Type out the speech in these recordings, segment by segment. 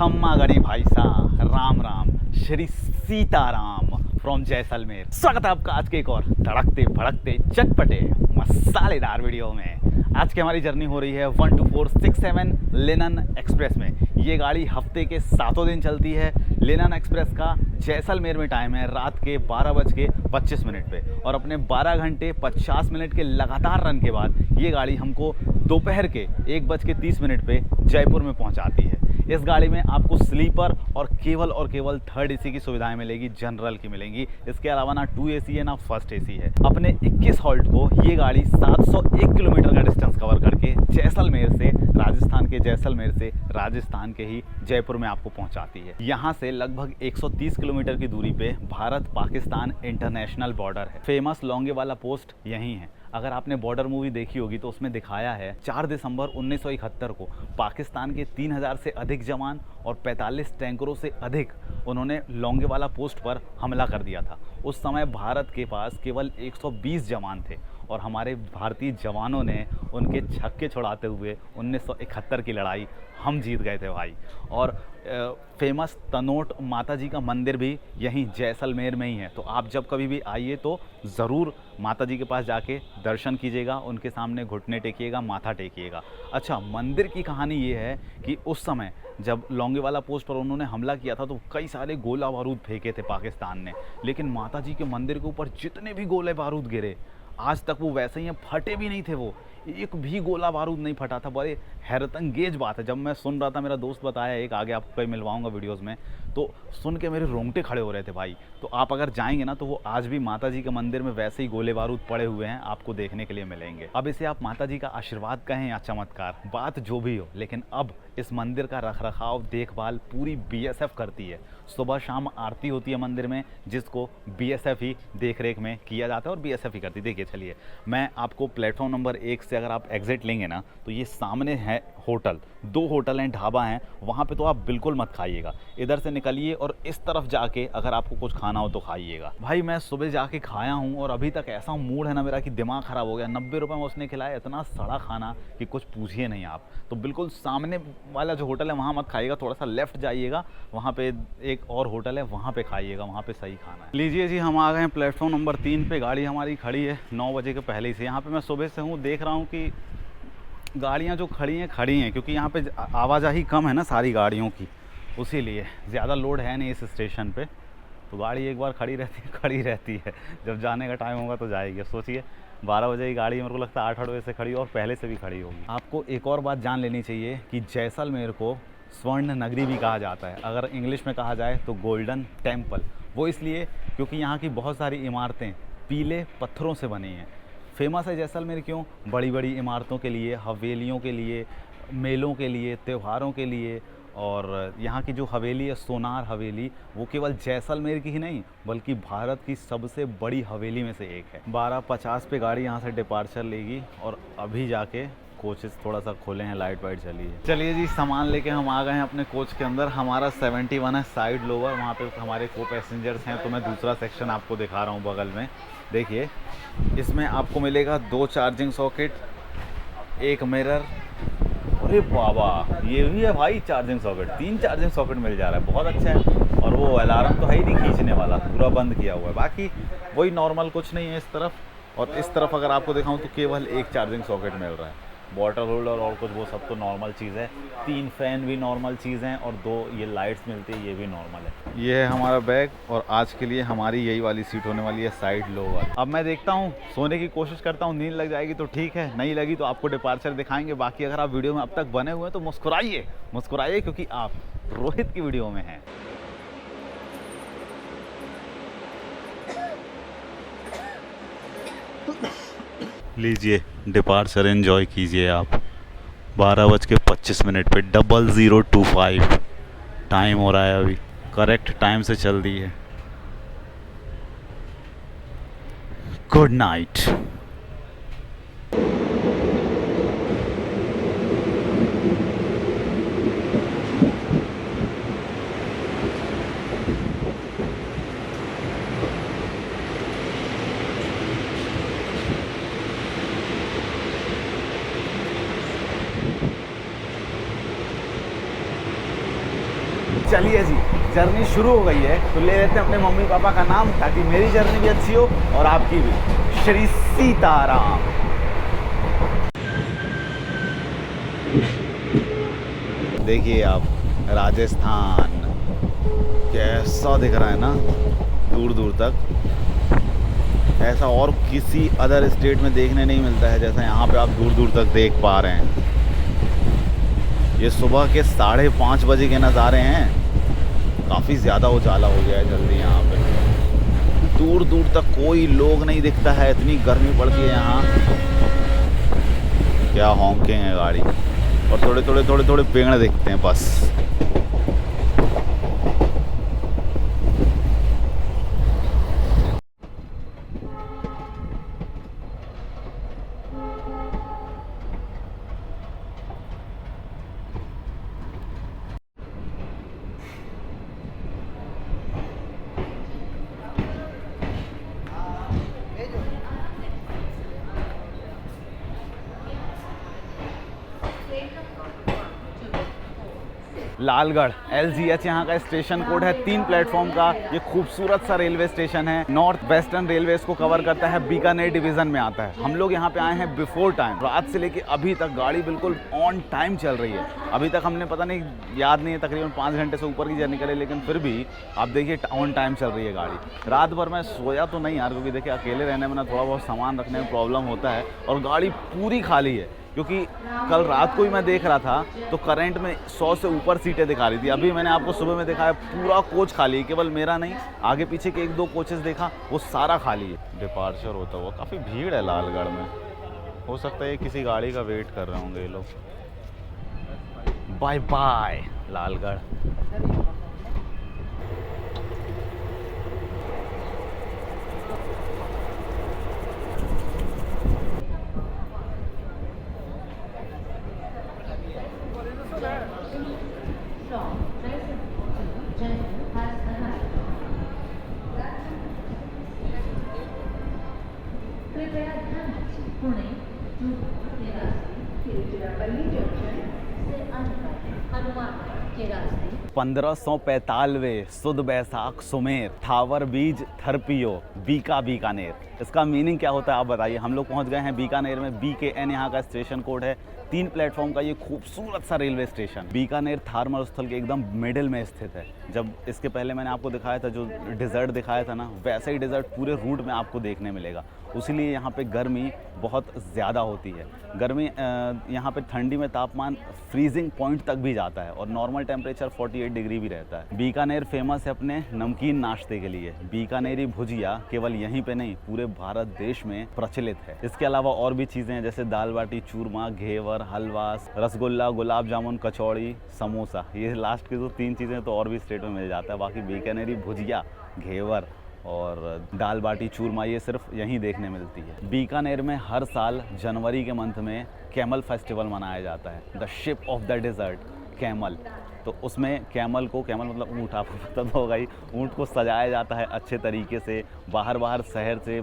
खम्मा गणी भाई साहब, राम राम, श्री सीताराम फ्रॉम जैसलमेर। स्वागत है आपका आज के एक और धड़कते भड़कते चटपटे मसालेदार वीडियो में। आज की हमारी जर्नी हो रही है 12467 लेनन एक्सप्रेस में। ये गाड़ी हफ्ते के 7 दिन चलती है। लेनन एक्सप्रेस का जैसलमेर में टाइम है रात के 12:25 पे, और अपने 12 घंटे 50 मिनट के लगातार रन के बाद ये गाड़ी हमको दोपहर के 1:30 पे जयपुर में पहुंचाती है। इस गाड़ी में आपको स्लीपर और केवल थर्ड एसी की सुविधाएं मिलेगी, जनरल की मिलेंगी। इसके अलावा ना 2 एसी है ना फर्स्ट एसी है। अपने 21 हॉल्ट को ये गाड़ी 701 किलोमीटर का डिस्टेंस कवर करके जैसलमेर से राजस्थान के ही जयपुर में आपको पहुंचाती है। यहाँ से लगभग 130 किलोमीटर की दूरी पे भारत पाकिस्तान इंटरनेशनल बॉर्डर है। फेमस लौंगे वाला पोस्ट यहीं है। अगर आपने बॉर्डर मूवी देखी होगी तो उसमें दिखाया है 4 दिसंबर 1971 को पाकिस्तान के 3000 से अधिक जवान और 45 टैंकरों से अधिक उन्होंने लौंगेवाला पोस्ट पर हमला कर दिया था। उस समय भारत के पास केवल 120 जवान थे और हमारे भारतीय जवानों ने उनके छक्के छुड़ाते हुए 1971 की लड़ाई हम जीत गए थे भाई। और फेमस तनोट माता जी का मंदिर भी यहीं जैसलमेर में ही है। तो आप जब कभी भी आइए तो ज़रूर माता जी के पास जाके दर्शन कीजिएगा, उनके सामने घुटने टेकिएगा, माथा टेकिएगा। अच्छा, मंदिर की कहानी ये है कि उस समय जब लौंगेवाला पोस्ट पर उन्होंने हमला किया था तो कई सारे गोला बारूद फेंके थे पाकिस्तान ने, लेकिन माता जी के मंदिर के ऊपर जितने भी गोले बारूद गिरे आज तक वो वैसे ही हैं, फटे भी नहीं थे। वो एक भी गोला बारूद नहीं फटा था। बड़े हैरतअंगेज बात है। जब मैं सुन रहा था, मेरा दोस्त बताया, एक आगे आपको कहीं मिलवाऊंगा वीडियोस में, तो सुन के मेरे रोंगटे खड़े हो रहे थे भाई। तो आप अगर जाएंगे ना तो वो आज भी माता जी के मंदिर में वैसे ही गोले बारूद पड़े हुए हैं, आपको देखने के लिए मिलेंगे। अब इसे आप माता जी का आशीर्वाद कहें या चमत्कार, बात जो भी हो, लेकिन अब इस मंदिर का रखरखाव देखभाल पूरी बीएसएफ करती है। सुबह शाम आरती होती है मंदिर में, जिसको बीएसएफ ही देखरेख में किया जाता है और बीएसएफ ही करती है। देखिए, चलिए मैं आपको प्लेटफॉर्म नंबर 1 से अगर आप एग्जिट लेंगे ना तो ये सामने है होटल, 2 होटल हैं, ढाबा हैं, वहाँ पे तो आप बिल्कुल मत खाइएगा। इधर से निकलिए और इस तरफ जाके अगर आपको कुछ खाना हो तो खाइएगा। भाई मैं सुबह जाके खाया हूँ और अभी तक ऐसा मूड है ना मेरा कि दिमाग ख़राब हो गया। 90 रुपये में उसने खिलाया, इतना सड़ा खाना कि कुछ पूछिए नहीं आप। तो बिल्कुल सामने वाला जो होटल है वहाँ मत खाइएगा, थोड़ा सा लेफ्ट जाइएगा, वहाँ पे एक और होटल है, वहाँ पे खाइएगा, वहाँ पे सही खाना है। लीजिए जी, हम आ गए हैं प्लेटफॉर्म नंबर 3 पे। गाड़ी हमारी खड़ी है 9 बजे के पहले ही से। यहाँ पे मैं सुबह से हूँ, देख रहा हूँ कि गाड़ियाँ जो खड़ी हैं क्योंकि यहाँ पे आवाजाही कम है ना सारी गाड़ियों की, उसी लिए ज़्यादा लोड है नहीं इस स्टेशन पे। तो गाड़ी एक बार खड़ी रहती है, जब जाने का टाइम होगा तो जाएगी। सोचिए 12 बजे की गाड़ी मेरे को लगता है 8 बजे से खड़ी और पहले से भी खड़ी होगी। आपको एक और बात जान लेनी चाहिए कि जैसलमेर को स्वर्ण नगरी भी कहा जाता है। अगर इंग्लिश में कहा जाए तो गोल्डन टेम्पल। वो इसलिए क्योंकि यहाँ की बहुत सारी इमारतें पीले पत्थरों से बनी हैं। फेमस है जैसलमेर क्यों? बड़ी बड़ी इमारतों के लिए, हवेलियों के लिए, मेलों के लिए, त्योहारों के लिए। और यहाँ की जो हवेली है, सोनार हवेली, वो केवल जैसलमेर की ही नहीं बल्कि भारत की सबसे बड़ी हवेली में से एक है। 12:50 पे गाड़ी यहाँ से डिपार्चर लेगी और अभी जाके कोचेस थोड़ा सा खोले हैं, लाइट वाइट चली है। चलिए जी, सामान लेके हम आ गए हैं अपने कोच के अंदर। हमारा 71 है साइड लोअर, वहाँ पे हमारे को पैसेंजर्स हैं। तो मैं दूसरा सेक्शन आपको दिखा रहा हूँ बगल में। देखिए, इसमें आपको मिलेगा 2 चार्जिंग सॉकेट, एक मिरर। अरे बाबा, ये भी है भाई चार्जिंग सॉकेट, 3 चार्जिंग सॉकेट मिल जा रहा है, बहुत अच्छा है। और वो अलार्म तो है ही नहीं खींचने वाला, पूरा बंद किया हुआ है। बाकी वही नॉर्मल कुछ नहीं है इस तरफ। और इस तरफ अगर आपको दिखाऊं तो केवल एक चार्जिंग सॉकेट मिल रहा है। वाटर होल्डर और कुछ वो सब तो नॉर्मल चीज़ है। 3 फैन भी नॉर्मल चीज़ हैं और 2 ये लाइट्स मिलती है, ये भी नॉर्मल है। ये है हमारा बैग और आज के लिए हमारी यही वाली सीट होने वाली है, साइड लोअर। अब मैं देखता हूँ, सोने की कोशिश करता हूँ, नींद लग जाएगी तो ठीक है, नहीं लगी तो आपको डिपार्चर दिखाएंगे। बाकी अगर आप वीडियो में अब तक बने हुए हैं तो मुस्कुराइए क्योंकि आप रोहित की वीडियो में हैं। लीजिए, डिपार्चर एंजॉय कीजिए आप। 12:25 पे 0025 टाइम हो रहा है, अभी करेक्ट टाइम से चल रही है। Good night. चलिए जी, जर्नी शुरू हो गई है तो ले लेते हैं अपने मम्मी पापा का नाम ताकि मेरी जर्नी भी अच्छी हो और आपकी भी। श्री सीताराम। देखिए आप राजस्थान कैसा दिख रहा है ना दूर दूर तक। ऐसा और किसी अदर स्टेट में देखने नहीं मिलता है जैसा यहाँ पे आप दूर दूर तक देख पा रहे हैं। ये सुबह के 5:30 बजे के नज़ारे हैं। काफ़ी ज़्यादा उजाला हो गया है जल्दी यहाँ पे। दूर दूर तक कोई लोग नहीं दिखता है, इतनी गर्मी पड़ती है यहाँ। क्या हॉन्किंग है गाड़ी, और थोड़े थोड़े पेड़ दिखते हैं बस। लालगढ़ LGH यहाँ का स्टेशन कोड है। 3 प्लेटफॉर्म का ये खूबसूरत सा रेलवे स्टेशन है। नॉर्थ वेस्टर्न रेलवे को कवर करता है, बीकानेर डिवीजन में आता है। हम लोग यहाँ पे आए हैं बिफोर टाइम। रात से लेके अभी तक गाड़ी बिल्कुल ऑन टाइम चल रही है। अभी तक हमने पता नहीं, याद नहीं है, तकरीबन 5 घंटे से ऊपर की जर्नी करे, लेकिन फिर भी आप देखिए ऑन टाइम चल रही है गाड़ी। रात भर मैं सोया तो नहीं यार, क्योंकि देखिए अकेले रहने में ना थोड़ा बहुत सामान रखने में प्रॉब्लम होता है, और गाड़ी पूरी खाली है। क्योंकि कल रात को ही मैं देख रहा था तो करंट में 100 से ऊपर सीटें दिखा रही थी। अभी मैंने आपको सुबह में दिखाया पूरा कोच खाली है, केवल मेरा नहीं, आगे पीछे के 1-2 कोचेस देखा वो सारा खाली है। डिपार्चर होता हुआ काफ़ी भीड़ है लालगढ़ में। हो सकता है किसी गाड़ी का वेट कर रहे होंगे ये लोग। Bye bye Lalgarh. पुणे के रास्ते, तिरुचिरापल्ली जंक्शन से हनुमान के रास्ते 1545 सुद बैसाख सुमेर थावर बीज थरपियो बीकानेर। इसका मीनिंग क्या होता है आप बताइए। हम लोग पहुंच गए हैं बीकानेर में। BKN यहाँ का स्टेशन कोड है। 3 प्लेटफॉर्म का ये खूबसूरत सा रेलवे स्टेशन बीकानेर थार मरुस्थल के एकदम मिडिल में स्थित है। जब इसके पहले मैंने आपको दिखाया था, जो डिज़र्ट दिखाया था ना, वैसा ही डिज़र्ट पूरे रूट में आपको देखने मिलेगा। उसीलिए यहाँ पे गर्मी बहुत ज़्यादा होती है। गर्मी यहाँ पे ठंडी में तापमान फ्रीजिंग पॉइंट तक भी जाता है और नॉर्मल टेम्परेचर 48 डिग्री भी रहता है। बीकानेर फेमस है अपने नमकीन नाश्ते के लिए। बीकानेरी भुजिया केवल यहीं पे नहीं, पूरे भारत देश में प्रचलित है। इसके अलावा और भी चीज़ें हैं जैसे दाल बाटी चूरमा, घेवर, हलवा, रसगुल्ला, गुलाब जामुन, कचौड़ी, समोसा। ये लास्ट की जो 3 चीज़ें तो और भी स्टेट में मिल जाता है। बाकी बीकानेरी भुजिया, घेवर और दाल बाटी चूरमा ये सिर्फ यहीं देखने मिलती है। बीकानेर में हर साल जनवरी के मंथ में कैमल फेस्टिवल मनाया जाता है, the ship of the desert camel. तो उसमें कैमल मतलब ऊँट, आपको पता तो होगा ही, ऊँट को सजाया जाता है अच्छे तरीके से। बाहर शहर से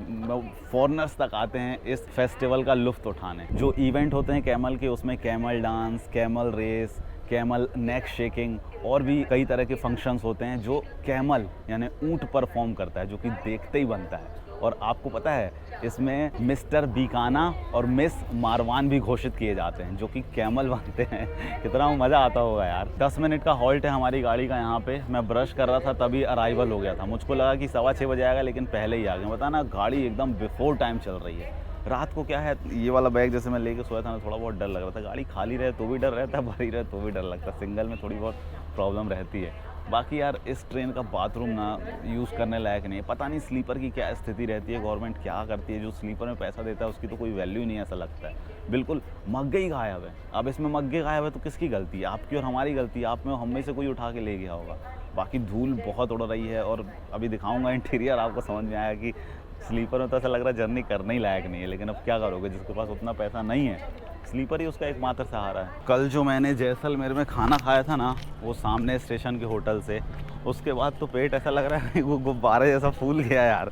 फॉरेनर्स तक आते हैं इस फेस्टिवल का लुत्फ़ उठाने। जो इवेंट होते हैं कैमल के, उसमें camel dance, camel race, camel neck shaking और भी कई तरह के फंक्शंस होते हैं जो कैमल यानी ऊँट परफॉर्म करता है, जो कि देखते ही बनता है। और आपको पता है इसमें मिस्टर बीकाना और मिस मारवान भी घोषित किए जाते हैं, जो कि कैमल बनते हैं। कितना मज़ा आता होगा यार। 10 मिनट का हॉल्ट है हमारी गाड़ी का यहाँ पे। मैं ब्रश कर रहा था तभी अराइवल हो गया था। मुझको लगा कि 6:15 बजे आएगा, लेकिन पहले ही आ गया। बता ना, गाड़ी एकदम बिफोर टाइम चल रही है। रात को क्या है, ये वाला बैग जैसे मैं लेके सोया था ना, थोड़ा बहुत डर लग रहा था। गाड़ी खाली रहे तो भी डर रहता है, भरी रहे तो भी डर लगता है। सिंगल में थोड़ी बहुत प्रॉब्लम रहती है। बाकी यार इस ट्रेन का बाथरूम ना यूज़ करने लायक नहीं है। पता नहीं स्लीपर की क्या स्थिति रहती है, गवर्नमेंट क्या करती है। जो स्लीपर में पैसा देता है उसकी तो कोई वैल्यू ही नहीं, ऐसा लगता है। बिल्कुल मग्गे ही गायब है। अब इसमें मग्गे गायब है तो किसकी गलती है? आपकी और हमारी गलती है। आप में हम में से कोई उठा के ले गया होगा। बाकी धूल बहुत उड़ रही है और अभी दिखाऊंगा इंटीरियर, आपको समझ में आया कि स्लीपर में तो ऐसा लग रहा है जर्नी करने ही लायक नहीं है। लेकिन अब क्या करोगे, जिसके पास उतना पैसा नहीं है, स्लीपर ही उसका एकमात्र सहारा है। कल जो मैंने जैसलमेर में खाना खाया था ना, वो सामने स्टेशन के होटल से, उसके बाद तो पेट ऐसा लग रहा है वो गुब्बारे जैसा फूल गया यार।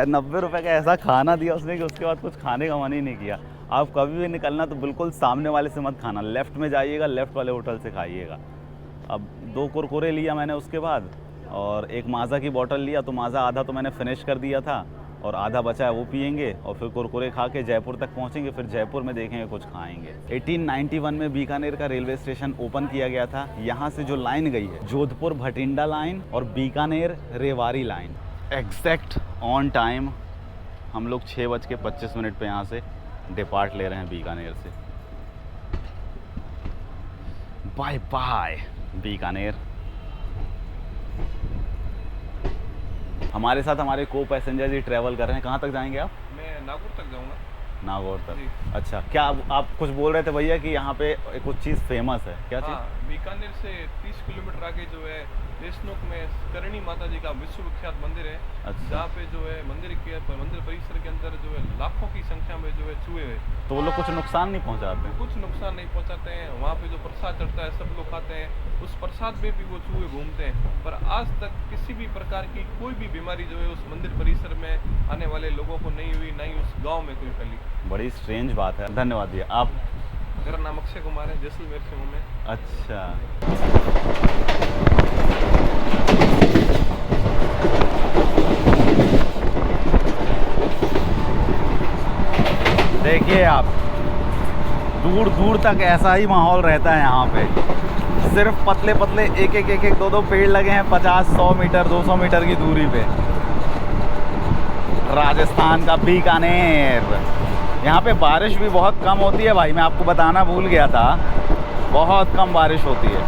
90 रुपये का ऐसा खाना दिया उसने कि उसके बाद कुछ खाने का मन ही नहीं किया। आप कभी भी निकलना तो बिल्कुल सामने वाले से मत खाना, लेफ़्ट में जाइएगा, लेफ़्ट वाले होटल से खाइएगा। अब 2 कुरकुरे लिया मैंने उसके बाद, और एक माज़ा की बोतल लिया। तो माज़ा आधा तो मैंने फिनिश कर दिया था और आधा बचा है वो पियेंगे, और फिर कुरकुरे खा के जयपुर तक पहुंचेंगे। फिर जयपुर में देखेंगे, कुछ खाएंगे। 1891 में बीकानेर का रेलवे स्टेशन ओपन किया गया था। यहाँ से जो लाइन गई है, जोधपुर भटिंडा लाइन और Bikaner Rewari line, exact on time हम लोग 6:25 पे यहाँ से डिपार्ट ले रहे हैं बीकानेर से। Bye bye Bikaner. हमारे साथ हमारे को पैसेंजर ही ट्रैवल कर रहे हैं। कहाँ तक जाएंगे आप? मैं नागौर तक जाऊंगा। नागौर जी। तक। अच्छा, क्या आप कुछ बोल रहे थे भैया कि यहाँ पे कुछ चीज़ फेमस है? क्या चीज़? हाँ, बीकानेर से 30 किलोमीटर आगे जो है देशनोक में करणी माता जी का विश्व विख्यात मंदिर है। अच्छा। जहाँ पे जो है मंदिर परिसर के अंदर जो है लाखों की संख्या में जो है चूहे हैं। तो वो लोग कुछ नुकसान नहीं पहुँचाते? कुछ नुकसान नहीं पहुंचाते हैं। वहाँ पे जो प्रसाद चढ़ता है सब लोग खाते हैं। उस प्रसाद में भी वो चूहे घूमते हैं, पर आज तक किसी भी प्रकार की कोई भी बीमारी जो है उस मंदिर परिसर में आने वाले लोगों को नहीं हुई, ना ही उस गाँव में कोई फैली। बड़ी स्ट्रेंज बात है। धन्यवाद भैया। आप? मेरा नाम अक्षय कुमार है, जैसलमेर से हूँ मैं। अच्छा। देखिए आप, दूर दूर तक ऐसा ही माहौल रहता है यहाँ पे। सिर्फ पतले पतले एक एक दो पेड़ लगे हैं 50-100 मीटर 200 मीटर की दूरी पे। राजस्थान का बीकानेर। यहाँ पे बारिश भी बहुत कम होती है भाई, मैं आपको बताना भूल गया था, बहुत कम बारिश होती है।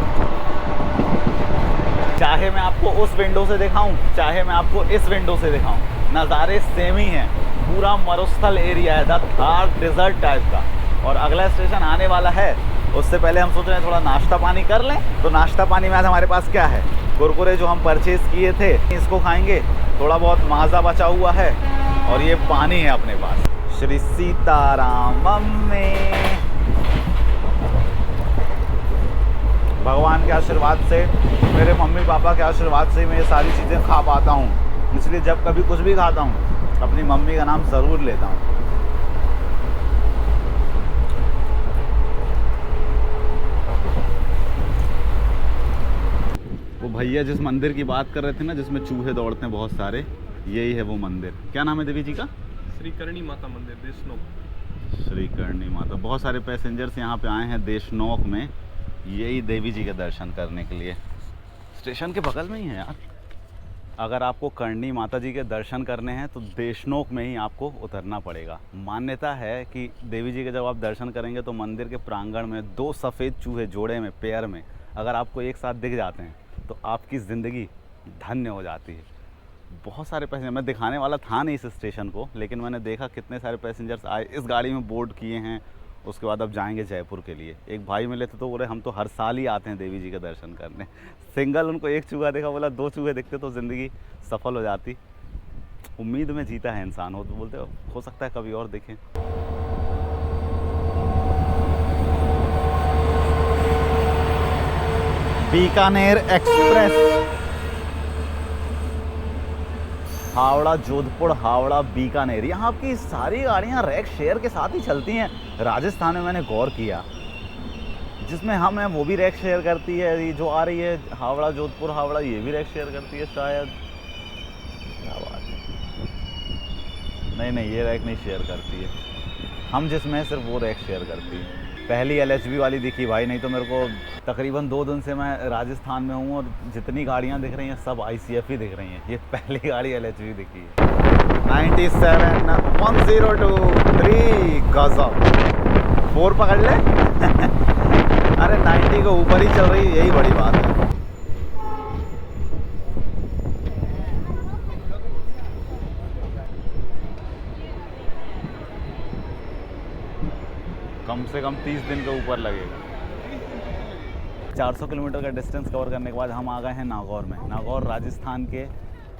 चाहे मैं आपको उस विंडो से दिखाऊं, चाहे मैं आपको इस विंडो से दिखाऊं, नज़ारे सेम ही हैं। पूरा मरुस्थल एरिया है, थार डेजर्ट टाइप का। और अगला स्टेशन आने वाला है, उससे पहले हम सोच रहे हैं थोड़ा नाश्ता पानी कर लें। तो नाश्ता पानी में आज हमारे पास क्या है? कुरकुरे जो हम परचेज़ किए थे, इसको खाएंगे। थोड़ा बहुत माज़ा बचा हुआ है और ये पानी है अपने पास। श्री सीताराम में भगवान के आशीर्वाद से, मेरे मम्मी पापा के आशीर्वाद से मैं ये सारी चीज़ें खा पाता हूँ। इसलिए जब कभी कुछ भी खाता हूँ अपनी मम्मी का नाम ज़रूर लेता हूँ। वो भैया जिस मंदिर की बात कर रहे थे ना, जिसमें चूहे दौड़ते हैं बहुत सारे, यही है वो मंदिर। क्या नाम है देवी जी का? श्री करणी माता मंदिर, देशनोक। श्री करणी माता। बहुत सारे पैसेंजर्स यहाँ पे आए हैं देशनोक में, यही देवी जी के दर्शन करने के लिए। स्टेशन के बगल में ही है यार। अगर आपको करणी माता जी के दर्शन करने हैं तो देशनोक में ही आपको उतरना पड़ेगा। मान्यता है कि देवी जी के जब आप दर्शन करेंगे तो मंदिर के प्रांगण में 2 सफ़ेद चूहे जोड़े में, पेयर में, अगर आपको एक साथ दिख जाते हैं तो आपकी ज़िंदगी धन्य हो जाती है। बहुत सारे पैसेंजर, मैं दिखाने वाला था नहीं इस स्टेशन को, लेकिन मैंने देखा कितने सारे पैसेंजर्स आए, इस गाड़ी में बोर्ड किए हैं। उसके बाद अब जाएंगे जयपुर के लिए। एक भाई मिले थे तो बोले हम तो हर साल ही आते हैं देवी जी का दर्शन करने। सिंगल उनको एक चूहा देखा, बोला 2 चूहे दिखते तो ज़िंदगी सफल हो जाती। उम्मीद में जीता है इंसान। हो तो बोलते हो सकता है कभी और देखें। बीकानेर एक्सप्रेस, हावड़ा जोधपुर, हावड़ा बीकानेर। यहाँ आपकी सारी गाड़ियाँ रैक शेयर के साथ ही चलती हैं। राजस्थान में मैंने गौर किया, जिसमें हम हैं वो भी रैक शेयर करती है। ये जो आ रही है हावड़ा जोधपुर हावड़ा, ये भी रैक शेयर करती है शायद। क्या बात है। नहीं, ये रैक नहीं शेयर करती है। हम जिसमें है सिर्फ वो रैक शेयर करती है। पहली LHV वाली दिखी भाई, नहीं तो मेरे को तकरीबन 2 दिन से मैं राजस्थान में हूँ और जितनी गाड़ियाँ दिख रही हैं सब ICF ही दिख रही हैं। ये पहली गाड़ी LHV दिखी है। 971023 गजब। 4 पकड़ ले। अरे 90 को ऊपर ही चल रही है, यही बड़ी बात है। कम से कम 30 दिन के ऊपर लगेगा। 400 किलोमीटर का डिस्टेंस कवर करने के बाद हम आ गए हैं नागौर में। नागौर राजस्थान के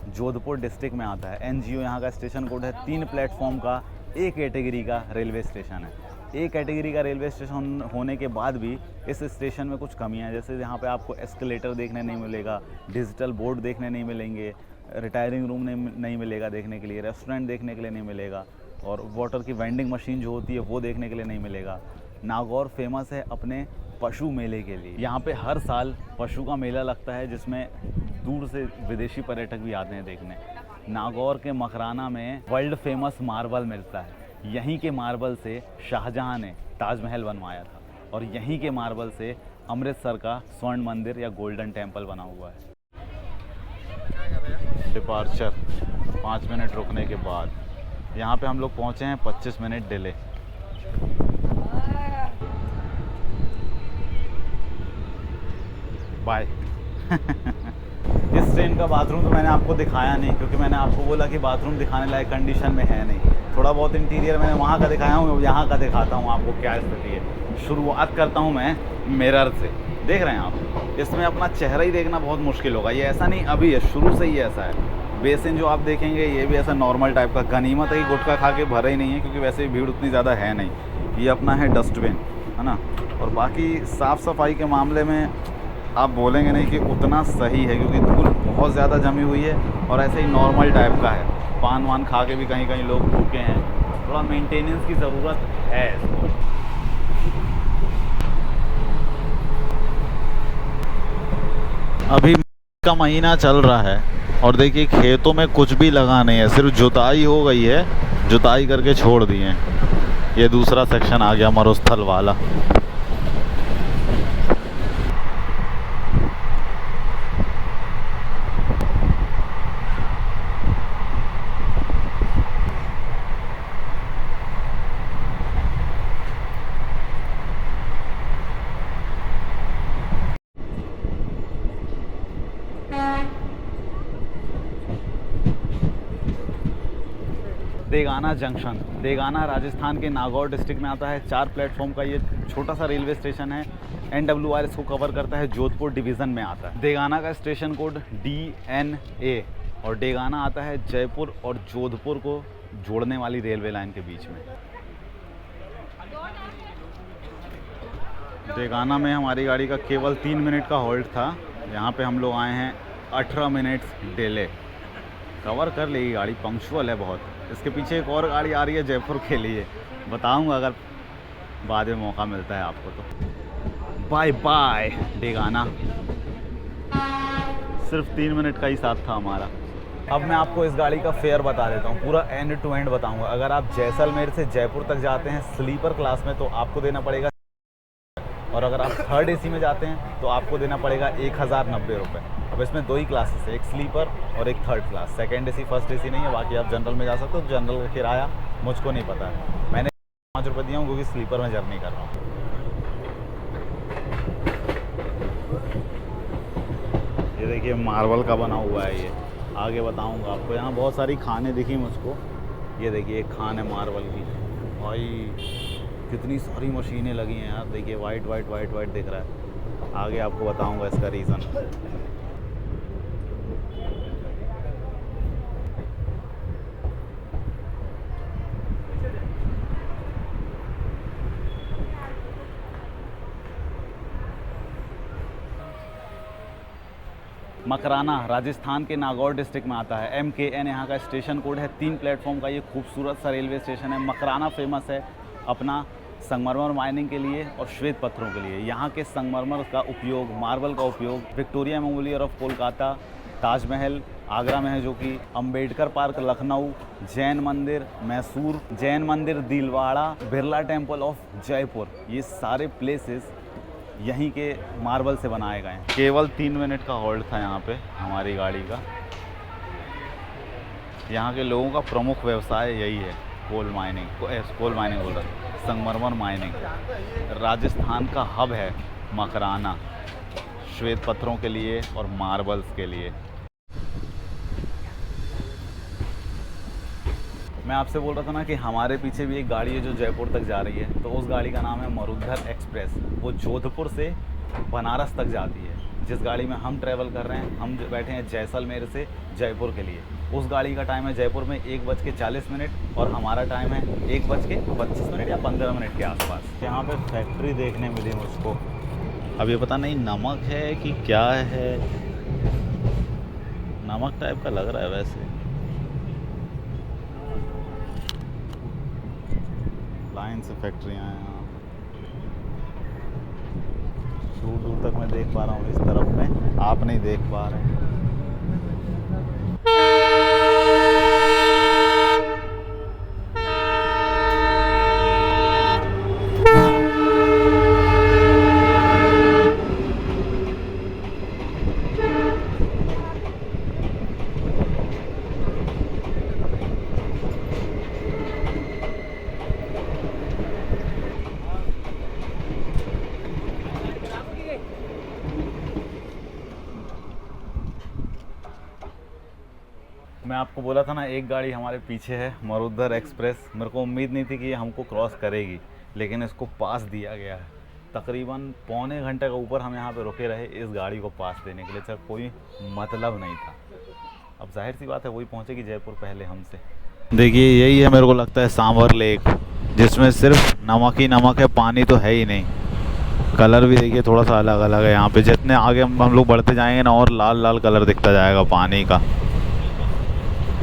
जोधपुर डिस्ट्रिक्ट में आता है। NGO यहाँ का स्टेशन कोड है। 3 प्लेटफॉर्म का A कैटेगरी का रेलवे स्टेशन है। A कैटेगरी का रेलवे स्टेशन होने के बाद भी इस स्टेशन में कुछ कमियां हैं। जैसे यहाँ पे आपको एस्केलेटर देखने नहीं मिलेगा, डिजिटल बोर्ड देखने नहीं मिलेंगे, रिटायरिंग रूम नहीं मिलेगा देखने के लिए, रेस्टोरेंट देखने के लिए नहीं मिलेगा, और वाटर की वेंडिंग मशीन जो होती है वो देखने के लिए नहीं मिलेगा। नागौर फेमस है अपने पशु मेले के लिए। यहाँ पे हर साल पशु का मेला लगता है जिसमें दूर से विदेशी पर्यटक भी आते हैं देखने। नागौर के मकराना में वर्ल्ड फेमस मार्बल मिलता है। यहीं के मार्बल से शाहजहां ने ताजमहल बनवाया था और यहीं के मार्बल से अमृतसर का स्वर्ण मंदिर या गोल्डन टेम्पल बना हुआ है। डिपार्चर 5 मिनट रुकने के बाद यहाँ पे हम लोग पहुँचे हैं 25 मिनट डिले। बाय। इस ट्रेन का बाथरूम तो मैंने आपको दिखाया नहीं क्योंकि मैंने आपको बोला कि बाथरूम दिखाने लायक कंडीशन में है नहीं। थोड़ा बहुत इंटीरियर मैंने वहाँ का दिखाया हूँ, यहाँ का दिखाता हूँ आपको क्या स्थिति है। शुरुआत करता हूँ मैं मिरर से। देख रहे हैं आप, इसमें अपना चेहरा ही देखना बहुत मुश्किल होगा। ये ऐसा नहीं अभी है, शुरू से ही ऐसा है। बेसिन जो आप देखेंगे ये भी ऐसा नॉर्मल टाइप का। गनीमत है कि गुटखा खा के भरा ही नहीं है क्योंकि वैसे भी भीड़ उतनी ज़्यादा है नहीं। ये अपना है डस्टबिन, है ना। और बाकी साफ़ सफाई के मामले में आप बोलेंगे नहीं कि उतना सही है क्योंकि धूल बहुत ज़्यादा जमी हुई है और ऐसे ही नॉर्मल टाइप का है। पान वान खा के भी कहीं कहीं लोग भूखे हैं। थोड़ा मेंटेनेंस की ज़रूरत है इसको। अभी का महीना चल रहा है और देखिए खेतों में कुछ भी लगा नहीं है, सिर्फ जुताई हो गई है, जुताई करके छोड़ दिए हैं। ये दूसरा सेक्शन आ गया मरुस्थल वाला। देगाना जंक्शन, देगाना राजस्थान के नागौर डिस्ट्रिक्ट में आता है। 4 प्लेटफॉर्म का ये छोटा सा रेलवे स्टेशन है। NWR इसको कवर करता है, जोधपुर डिवीज़न में आता है। देगाना का स्टेशन कोड DNA और देगाना आता है जयपुर और जोधपुर को जोड़ने वाली रेलवे लाइन के बीच में। देगाना में हमारी गाड़ी का केवल 3 मिनट का होल्ड था। यहाँ पे हम लोग आए हैं 18 मिनट्स डिले। कवर कर लेगी गाड़ी, पंक्चुअल है बहुत। इसके पीछे एक और गाड़ी आ रही है जयपुर के लिए, बताऊंगा अगर बाद में मौका मिलता है आपको तो। बाय बाय देगाना। सिर्फ 3 मिनट का ही साथ था हमारा। अब मैं आपको इस गाड़ी का फेयर बता देता हूँ, पूरा एंड टू एंड बताऊंगा। अगर आप जैसलमेर से जयपुर तक जाते हैं स्लीपर क्लास में तो आपको देना पड़ेगा, और अगर आप 3rd AC में जाते हैं तो आपको देना पड़ेगा 1090 रुपये। अब इसमें 2 ही क्लासेस है, एक स्लीपर और एक 3rd class. 2nd AC 1st AC नहीं है, बाकी आप जनरल में जा सकते हो। जनरल का किराया मुझको नहीं पता है, मैंने 5 रुपये दिया हूँ क्योंकि स्लीपर में जर्नी कर रहा हूँ। ये देखिए मार्बल का बना हुआ है ये, आगे बताऊँगा आपको। यहाँ बहुत सारी खाने दिखी मुझको। ये देखिए एक खान है मार्बल की, भाई कितनी सारी मशीनें लगी हैं यार। देखिए वाइट वाइट वाइट वाइट दिख रहा है। आगे आपको बताऊंगा इसका रीज़न। मकराना राजस्थान के नागौर डिस्ट्रिक्ट में आता है। MKN यहाँ का स्टेशन कोड है। 3 प्लेटफॉर्म का ये खूबसूरत सा रेलवे स्टेशन है। मकराना फेमस है अपना संगमरमर माइनिंग के लिए और श्वेत पत्थरों के लिए। यहाँ के संगमरमर का उपयोग, मार्बल का उपयोग Victoria memorial of Kolkata, Taj Mahal Agra में है जो कि अंबेडकर पार्क लखनऊ, जैन मंदिर मैसूर, जैन मंदिर दिलवाड़ा, बिरला टेम्पल ऑफ जयपुर, ये सारे प्लेसेस यहीं के मार्बल से बनाए गए हैं। केवल 3 मिनट का होल्ड था यहाँ पे हमारी गाड़ी का। यहाँ के लोगों का प्रमुख व्यवसाय यही है, कोल माइनिंग बोल रहा हूँ, संगमरमर माइनिंग। राजस्थान का हब है मकराना, श्वेत पत्थरों के लिए और मार्बल्स के लिए। मैं आपसे बोल रहा था ना कि हमारे पीछे भी एक गाड़ी है जो जयपुर तक जा रही है, तो उस गाड़ी का नाम है मरुद्धर एक्सप्रेस। वो जोधपुर से बनारस तक जाती है। जिस गाड़ी में हम ट्रैवल कर रहे हैं, हम बैठे हैं जैसलमेर से जयपुर के लिए। उस गाड़ी का टाइम है जयपुर में 1:40 और हमारा टाइम है 1:25 या 15 मिनट के आसपास। यहाँ पे फैक्ट्री देखने मिली मुझको। अब ये पता नहीं नमक है कि क्या है, नमक टाइप का लग रहा है वैसे। लाइन से फैक्ट्रियाँ हैं यहाँ। दूर दूर तक मैं देख पा रहा हूँ, इस तरफ में आप नहीं देख पा रहे हैं। मैं आपको बोला था ना, एक गाड़ी हमारे पीछे है, मरुधर एक्सप्रेस। मेरे को उम्मीद नहीं थी कि ये हमको क्रॉस करेगी, लेकिन इसको पास दिया गया है। तकरीबन पौने घंटे का ऊपर हम यहाँ पे रुके रहे इस गाड़ी को पास देने के लिए। सर कोई मतलब नहीं था। अब जाहिर सी बात है वही पहुँचेगी जयपुर पहले हमसे। देखिए यही है, मेरे को लगता है सांभर लेक, जिसमें सिर्फ नमक ही नमक है, पानी तो है ही नहीं। कलर भी देखिए थोड़ा सा अलग अलग है यहाँ पे। जितने आगे हम लोग बढ़ते जाएंगे ना, और लाल लाल कलर दिखता जाएगा पानी का।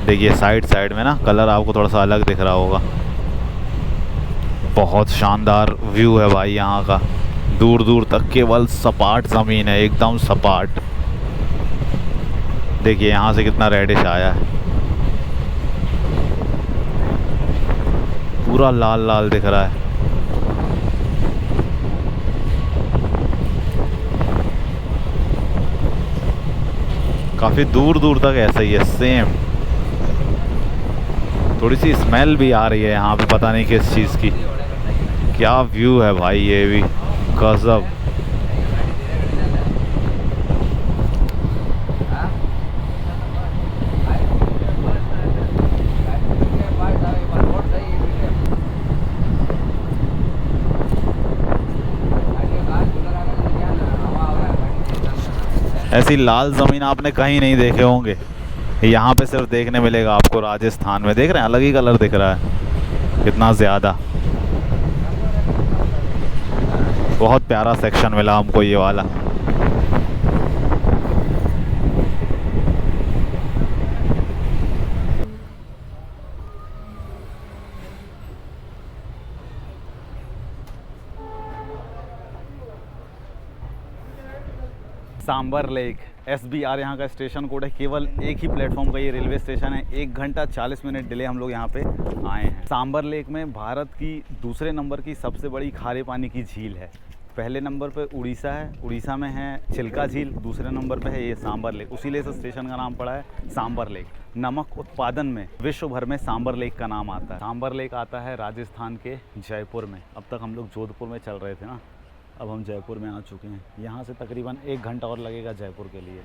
देखिए साइड साइड में ना कलर आपको थोड़ा सा अलग दिख रहा होगा। बहुत शानदार व्यू है भाई यहाँ का। दूर दूर तक केवल सपाट ज़मीन है, एकदम सपाट। देखिए यहाँ से कितना रेडिश आया है, पूरा लाल लाल दिख रहा है। काफ़ी दूर दूर तक ऐसा ही है सेम। थोड़ी सी स्मेल भी आ रही है यहाँ पे, पता नहीं किस चीज़ की। क्या व्यू है भाई, ये भी गजब। ऐसी लाल ज़मीन आपने कहीं नहीं देखे होंगे, यहाँ पे सिर्फ देखने मिलेगा आपको राजस्थान में। देख रहे हैं अलग ही कलर दिख रहा है कितना ज़्यादा। बहुत प्यारा सेक्शन मिला हमको ये वाला। सांबर लेक SBR यहाँ का स्टेशन कोड है। केवल एक ही प्लेटफॉर्म का ये रेलवे स्टेशन है। 1 घंटा 40 मिनट डिले हम लोग यहाँ पे आए हैं। सांबर लेक में भारत की दूसरे नंबर की सबसे बड़ी खारे पानी की झील है। पहले नंबर पे उड़ीसा है, उड़ीसा में है चिल्का झील, दूसरे नंबर पे है ये सांबर लेक। उसी लिए इस स्टेशन का नाम पड़ा है सांबर लेक। नमक उत्पादन में विश्व भर में सांबर लेक का नाम आता है। सांबर लेक आता है राजस्थान के जयपुर में। अब तक हम लोग जोधपुर में चल रहे थे ना, अब हम जयपुर में आ चुके हैं। यहाँ से तकरीबन 1 घंटा और लगेगा जयपुर के लिए।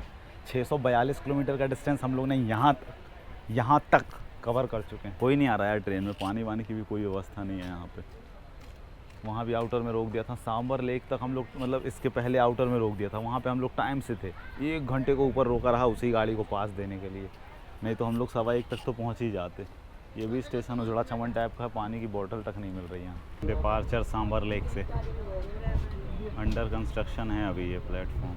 642 किलोमीटर का डिस्टेंस हम लोग ने यहाँ तक कवर कर चुके हैं। कोई नहीं आ रहा है ट्रेन में, पानी वानी की भी कोई व्यवस्था नहीं है यहाँ पे। वहाँ भी आउटर में रोक दिया था। सांबर लेक तक हम लोग, मतलब इसके पहले आउटर में रोक दिया था, वहाँ पे हम लोग टाइम से थे। 1 घंटे को ऊपर रोका रहा उसी गाड़ी को पास देने के लिए, नहीं तो हम लोग 1:15 तक तो पहुँच ही जाते। ये भी स्टेशन उजड़ा चमन टाइप का, पानी की बोतल तक नहीं मिल रही यहाँ। डिपार्चर सांबर लेक से अंडर कंस्ट्रक्शन है अभी ये प्लेटफॉर्म।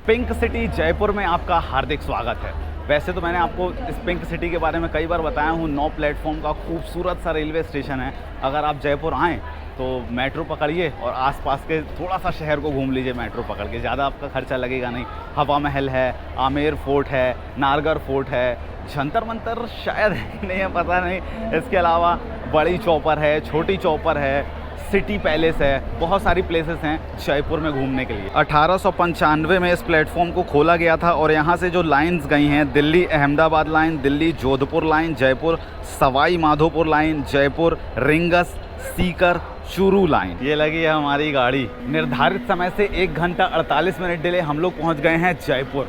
पिंक सिटी जयपुर में आपका हार्दिक स्वागत है। वैसे तो मैंने आपको इस पिंक सिटी के बारे में कई बार बताया हूँ। 9 प्लेटफॉर्म का खूबसूरत सा रेलवे स्टेशन है। अगर आप जयपुर आएँ तो मेट्रो पकड़िए और आसपास के थोड़ा सा शहर को घूम लीजिए मेट्रो पकड़ के। ज़्यादा आपका खर्चा लगेगा नहीं। हवा महल है, आमेर फोर्ट है, नारगढ़ फोर्ट है, जंतर मंतर शायद नहीं है, पता नहीं। इसके अलावा बड़ी चौपर है, छोटी चौपर है, सिटी पैलेस है, बहुत सारी प्लेसेस हैं जयपुर में घूमने के लिए। 1895 में इस प्लेटफॉर्म को खोला गया था और यहाँ से जो लाइंस गई हैं, Delhi Ahmedabad line, Delhi Jodhpur line, Jaipur Sawai Madhopur line, Jaipur rings Sikar Churu line, ये लगी है हमारी गाड़ी। निर्धारित समय से 1 घंटा 48 मिनट डिले हम लोग पहुँच गए हैं जयपुर।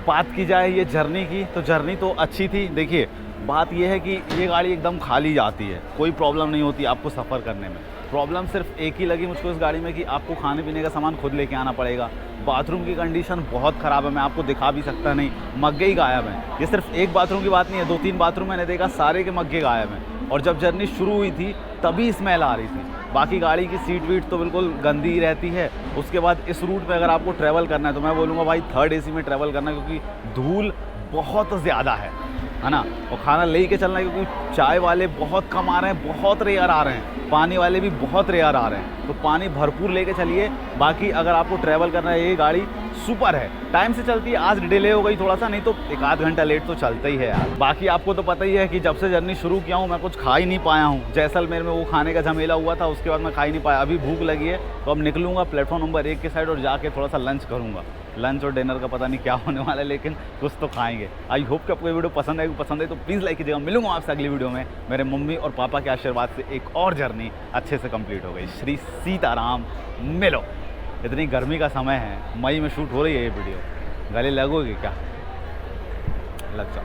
बात की जाए ये जर्नी की, तो जर्नी तो अच्छी थी। देखिए बात ये है कि ये गाड़ी एकदम खाली जाती है, कोई प्रॉब्लम नहीं होती आपको सफ़र करने में। प्रॉब्लम सिर्फ एक ही लगी मुझको इस गाड़ी में कि आपको खाने पीने का सामान खुद लेके आना पड़ेगा। बाथरूम की कंडीशन बहुत ख़राब है, मैं आपको दिखा भी सकता नहीं, मग्गे ही गायब हैं। ये सिर्फ एक बाथरूम की बात नहीं है, 2-3 बाथरूम मैंने देखा, सारे के मग्गे गायब हैं। और जब जर्नी शुरू हुई थी तभी स्मेल आ रही थी। बाकी गाड़ी की सीट वीट तो बिल्कुल गंदी ही रहती है। उसके बाद इस रूट पे अगर आपको ट्रैवल करना है तो मैं बोलूँगा भाई 3rd AC में ट्रैवल करना, क्योंकि धूल बहुत ज़्यादा है ना। और खाना ले के चलना है, क्योंकि चाय वाले बहुत कम आ रहे हैं, बहुत रेयर आ रहे हैं, पानी वाले भी बहुत रेयर आ रहे हैं। तो पानी भरपूर लेके चलिए। बाकी अगर आपको ट्रैवल करना है, ये गाड़ी सुपर है, टाइम से चलती है। आज डिले हो गई थोड़ा सा, नहीं तो 1-8 घंटा लेट तो चलता ही है यार। बाकी आपको तो पता ही है कि जब से जर्नी शुरू किया हूँ मैं कुछ खा ही नहीं पाया हूँ। जैसलमेर में वो खाने का झमेला हुआ था, उसके बाद मैं खा ही नहीं पाया। अभी भूख लगी है तो अब निकलूँगा प्लेटफॉर्म नंबर 1 के साइड और जाके थोड़ा सा लंच करूँगा। लंच और डिनर का पता नहीं क्या होने वाला है, लेकिन कुछ तो खाएंगे। आई होप कि आपको ये वीडियो पसंद आएगी। पसंद है तो प्लीज़ लाइक कीजिएगा। मिलूंगा आपसे अगली वीडियो में। मेरे मम्मी और पापा के आशीर्वाद से एक और जर्नी अच्छे से कंप्लीट हो गई। श्री सीताराम मिलो। इतनी गर्मी का समय है, मई में शूट हो रही है ये वीडियो। गले लगोगे क्या? लग जाओ।